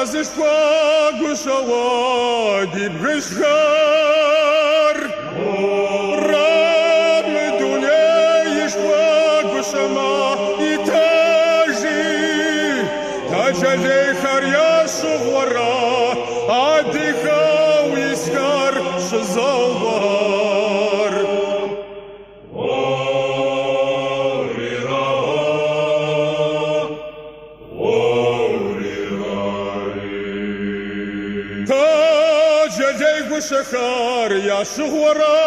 زشفاق وشوادي بغشغر رب الدنيا يشفاق وشما يتاجي تاجي خريا صغورا عدي خاوي سكر شزوار جديك وشخار يا شغورا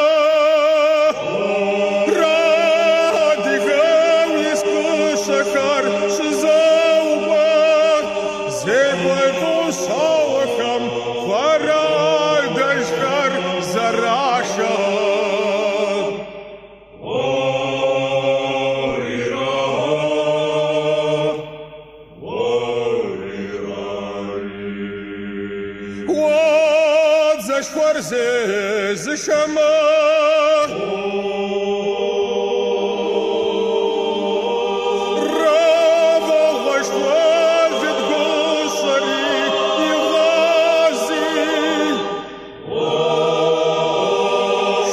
رادي غاويس وشخار شزاوبا زيبوي وصاوكم فرال دشخار زراشا زشورزز شما رابا غشوال جد قصري يغازي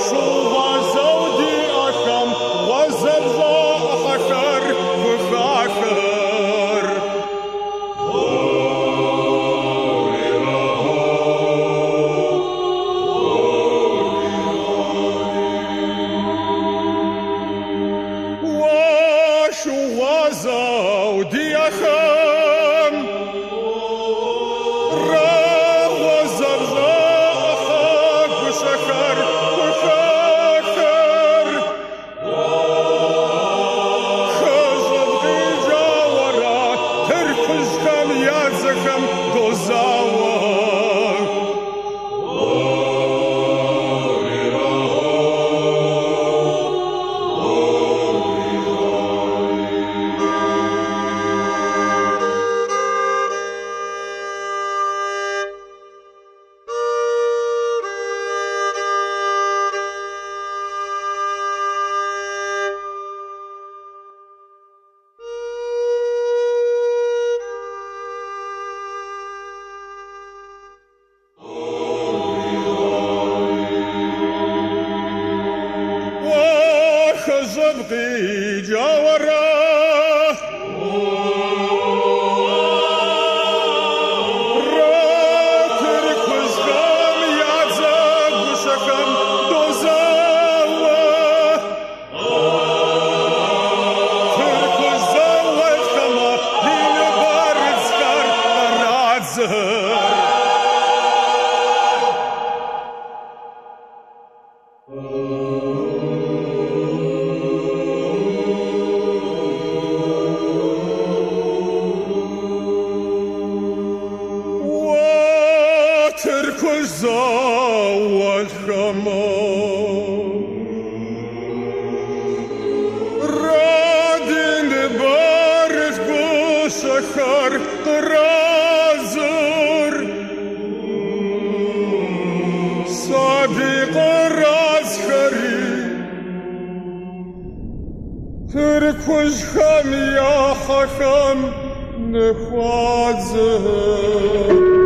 شو غازودي أكم وزبزا أخكر وفاكر زودي أخم راح وزرزا أخاك وشكر وفاكر خزب غي جاورا تركز خم يا زخم دوزاور زبقي جاورا راترك وزغام يعزق وشكم دوزاوة ترك وزاوة الخما دين بارد سكر قرات زهر تركز زاوال خمام رادين بارد بوشخر رازر صديق رازخري تركز خم يا خخم نخوات زهر